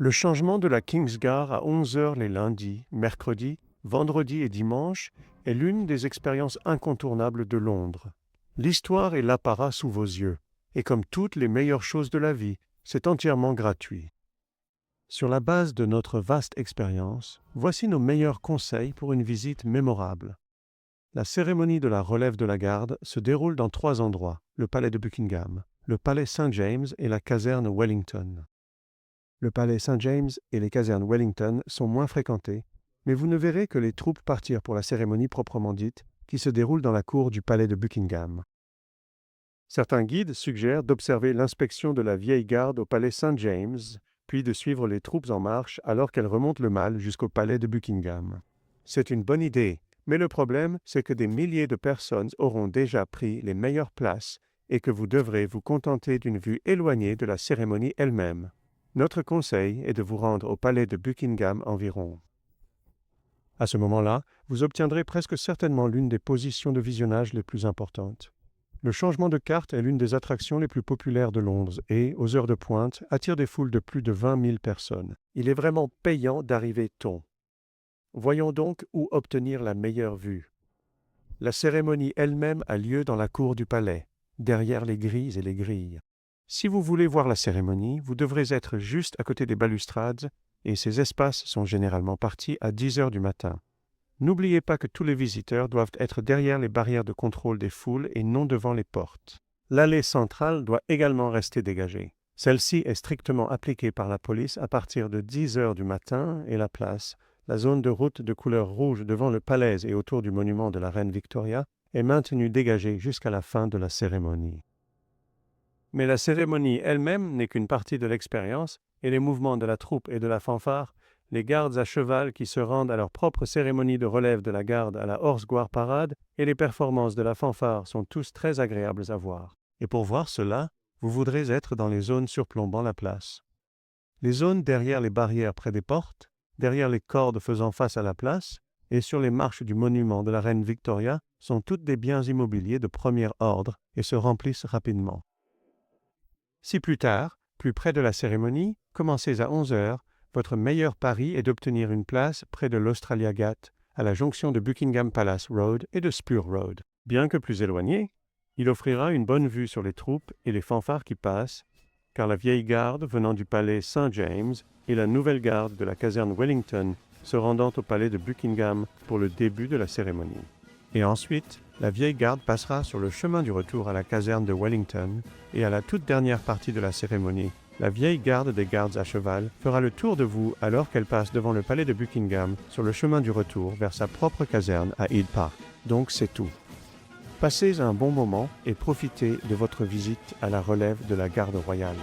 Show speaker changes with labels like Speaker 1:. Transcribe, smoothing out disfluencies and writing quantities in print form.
Speaker 1: Le changement de la Kingsguard à 11 heures les lundis, mercredis, vendredis et dimanches est l'une des expériences incontournables de Londres. L'histoire est l'apparat sous vos yeux, et comme toutes les meilleures choses de la vie, c'est entièrement gratuit. Sur la base de notre vaste expérience, voici nos meilleurs conseils pour une visite mémorable. La cérémonie de la relève de la garde se déroule dans 3 endroits, le palais de Buckingham, le palais Saint-James et la caserne Wellington. Le palais Saint-James et les casernes Wellington sont moins fréquentés, mais vous ne verrez que les troupes partir pour la cérémonie proprement dite, qui se déroule dans la cour du palais de Buckingham. Certains guides suggèrent d'observer l'inspection de la vieille garde au palais Saint-James, puis de suivre les troupes en marche alors qu'elles remontent le Mall jusqu'au palais de Buckingham. C'est une bonne idée, mais le problème, c'est que des milliers de personnes auront déjà pris les meilleures places et que vous devrez vous contenter d'une vue éloignée de la cérémonie elle-même. Notre conseil est de vous rendre au palais de Buckingham environ. À ce moment-là, vous obtiendrez presque certainement l'une des positions de visionnage les plus importantes. Le changement de carte est l'une des attractions les plus populaires de Londres et, aux heures de pointe, attire des foules de plus de 20 000 personnes. Il est vraiment payant d'arriver tôt. Voyons donc où obtenir la meilleure vue. La cérémonie elle-même a lieu dans la cour du palais, derrière les grilles et les grilles. Si vous voulez voir la cérémonie, vous devrez être juste à côté des balustrades et ces espaces sont généralement partis à 10 heures du matin. N'oubliez pas que tous les visiteurs doivent être derrière les barrières de contrôle des foules et non devant les portes. L'allée centrale doit également rester dégagée. Celle-ci est strictement appliquée par la police à partir de 10 heures du matin et la place, la zone de route de couleur rouge devant le palais et autour du monument de la reine Victoria, est maintenue dégagée jusqu'à la fin de la cérémonie. Mais la cérémonie elle-même n'est qu'une partie de l'expérience et les mouvements de la troupe et de la fanfare, les gardes à cheval qui se rendent à leur propre cérémonie de relève de la garde à la Horse Guard Parade et les performances de la fanfare sont tous très agréables à voir. Et pour voir cela, vous voudrez être dans les zones surplombant la place. Les zones derrière les barrières près des portes, derrière les cordes faisant face à la place et sur les marches du monument de la reine Victoria sont toutes des biens immobiliers de premier ordre et se remplissent rapidement. Si plus tard, plus près de la cérémonie, commencez à 11 heures, votre meilleur pari est d'obtenir une place près de l'Australia Gate, à la jonction de Buckingham Palace Road et de Spur Road. Bien que plus éloigné, il offrira une bonne vue sur les troupes et les fanfares qui passent, car la vieille garde venant du palais Saint-James et la nouvelle garde de la caserne Wellington se rendant au palais de Buckingham pour le début de la cérémonie. Et ensuite, la vieille garde passera sur le chemin du retour à la caserne de Wellington et à la toute dernière partie de la cérémonie, la vieille garde des gardes à cheval fera le tour de vous alors qu'elle passe devant le palais de Buckingham sur le chemin du retour vers sa propre caserne à Hyde Park. Donc c'est tout. Passez un bon moment et profitez de votre visite à la relève de la garde royale.